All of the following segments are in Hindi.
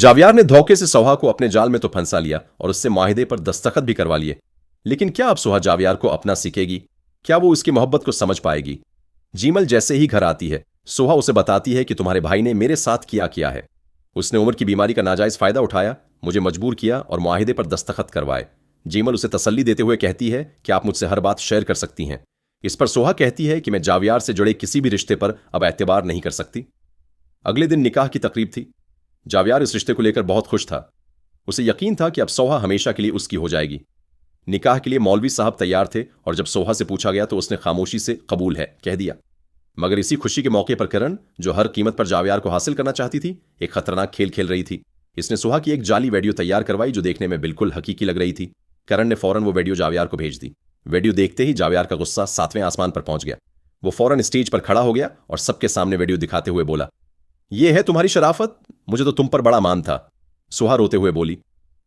जावियार ने धोखे से सोहा को अपने जाल में तो फंसा लिया और उससे माहिदे पर दस्तखत भी करवा लिए। लेकिन क्या अब सोहा जावियार को अपना सीखेगी? क्या वो उसकी मोहब्बत को समझ पाएगी? जीमल जैसे ही घर आती है, सोहा उसे बताती है कि तुम्हारे भाई ने मेरे साथ किया किया है। उसने उमर की बीमारी का नाजायज फायदा उठाया, मुझे मजबूर किया और मुआहिदे पर दस्तखत करवाए। जीमल उसे तसल्ली देते हुए कहती है कि आप मुझसे हर बात शेयर कर सकती हैं। इस पर सोहा कहती है कि मैं जावियार से जुड़े किसी भी रिश्ते पर अब एतबार नहीं कर सकती। अगले दिन निकाह की तकरीब थी। जावियार इस रिश्ते को लेकर बहुत खुश था। उसे यकीन था कि अब सोहा हमेशा के लिए उसकी हो जाएगी। निकाह के लिए मौलवी साहब तैयार थे और जब सोहा से पूछा गया तो उसने खामोशी से कबूल है कह दिया। मगर इसी खुशी के मौके पर करण, जो हर कीमत पर जावियार को हासिल करना चाहती थी, एक खतरनाक खेल खेल रही थी। इसने सोहा की एक जाली वीडियो तैयार करवाई जो देखने में बिल्कुल हकीकी लग रही थी। करण ने फौरन वो वीडियो जावियार को भेज दी। वीडियो देखते ही जावियार का गुस्सा 7वें आसमान पर पहुंच गया। वो फौरन स्टेज पर खड़ा हो गया और सबके सामने वीडियो दिखाते हुए बोला, ये है तुम्हारी शराफत? मुझे तो तुम पर बड़ा मान था। सोहा रोते हुए बोली,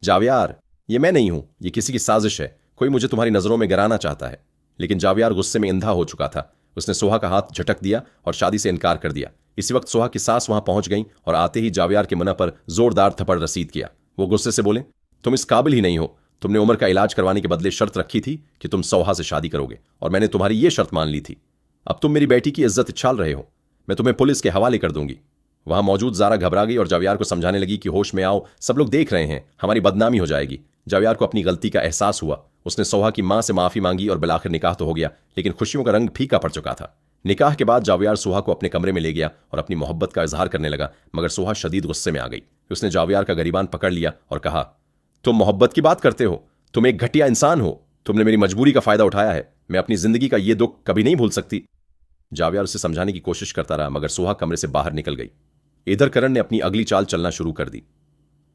जावियार, ये मैं नहीं हूं, ये किसी की साजिश है। कोई मुझे तुम्हारी नजरों में गिराना चाहता है। लेकिन जावियार गुस्से में अंधा हो चुका था। उसने सोहा का हाथ झटक दिया और शादी से इनकार कर दिया। इसी वक्त सोहा की सास वहां पहुंच गई और आते ही जावियार के मुंह पर जोरदार थप्पड़ रसीद किया। वो गुस्से से बोले, तुम इस काबिल ही नहीं हो। तुमने उमर का इलाज करवाने के बदले शर्त रखी थी कि तुम सोहा से शादी करोगे और मैंने तुम्हारी ये शर्त मान ली थी। अब तुम मेरी बेटी की इज्जत छाल रहे हो। मैं तुम्हें पुलिस के हवाले कर दूंगी। वहां मौजूद जारा घबरा गई और जावियार को समझाने लगी कि होश में आओ, सब लोग देख रहे हैं, हमारी बदनामी हो जाएगी। जावियार को अपनी गलती का एहसास हुआ। उसने सोहा की मां से माफी मांगी और बिलाखिर निकाह तो हो गया, लेकिन खुशियों का रंग फीका पड़ चुका था। निकाह के बाद जावियार सोहा को अपने कमरे में ले गया और अपनी मोहब्बत का इजहार करने लगा, मगर सोहा शदीद गुस्से में आ गई। उसने जावियार का गरीबान पकड़ लिया और कहा, तुम मोहब्बत की बात करते हो? तुम एक घटिया इंसान हो। तुमने मेरी मजबूरी का फायदा उठाया है। मैं अपनी जिंदगी का यह दुख कभी नहीं भूल सकती। जावियार उसे समझाने की कोशिश करता रहा, मगर सोहा कमरे से बाहर निकल गई। इधर करण ने अपनी अगली चाल चलना शुरू कर दी।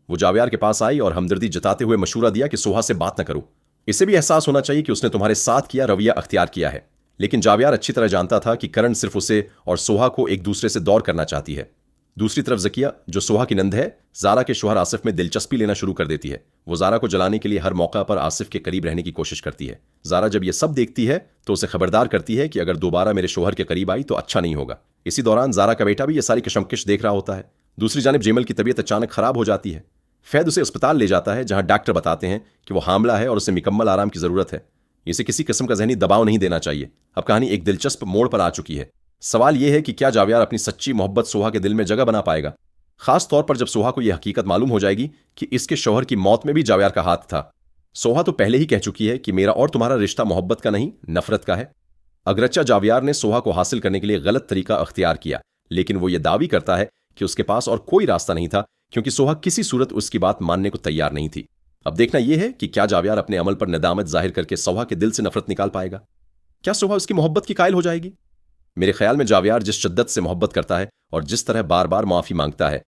वो जावियार के पास आई और हमदर्दी जताते हुए मशूरा दिया कि सोहा से बात न करो। इसे भी एहसास होना चाहिए कि उसने तुम्हारे साथ किया रवैया अख्तियार किया है। लेकिन जावियार अच्छी तरह जानता था कि करण सिर्फ उसे और सोहा को एक दूसरे से दौर करना चाहती है। दूसरी तरफ जकिया, जो सोहा की नंद है, जारा के शौहर आसिफ में दिलचस्पी लेना शुरू कर देती है। वो जारा को जलाने के लिए हर मौका पर आसिफ के करीब रहने की कोशिश करती है। जारा जब ये सब देखती है तो उसे खबरदार करती है कि अगर दोबारा मेरे शौहर के करीब आई तो अच्छा नहीं होगा। इसी दौरान जारा का बेटा भी ये सारी कशमकश देख रहा होता है। दूसरी जानिब जेमल की तबीयत अचानक खराब हो जाती है। फैद उसे अस्पताल ले जाता है, जहां डॉक्टर बताते हैं कि वो हामला है और उसे मुकम्मल आराम की जरूरत है। इसे किसी किस्म का जहनी दबाव नहीं देना चाहिए। अब कहानी एक दिलचस्प मोड़ पर आ चुकी है। सवाल यह है कि क्या जावियार अपनी सच्ची मोहब्बत सोहा के दिल में जगह बना पाएगा, खास तौर पर जब सोहा को यह हकीकत मालूम हो जाएगी कि इसके शौहर की मौत में भी जावियार का हाथ था। सोहा तो पहले ही कह चुकी है कि मेरा और तुम्हारा रिश्ता मोहब्बत का नहीं, नफरत का है। अगरचा जावियार ने सोहा को हासिल करने के लिए गलत तरीका अख्तियार किया, लेकिन वो ये दावी करता है कि उसके पास और कोई रास्ता नहीं था, क्योंकि सोहा किसी सूरत उसकी बात मानने को तैयार नहीं थी। अब देखना यह है कि क्या जावियार अपने अमल पर नदामत जाहिर करके सोहा के दिल से नफरत निकाल पाएगा। क्या सोहा उसकी मोहब्बत की कायल हो जाएगी? मेरे ख्याल में जावियार जिस शिद्दत से मोहब्बत करता है और जिस तरह बार बार माफी मांगता है,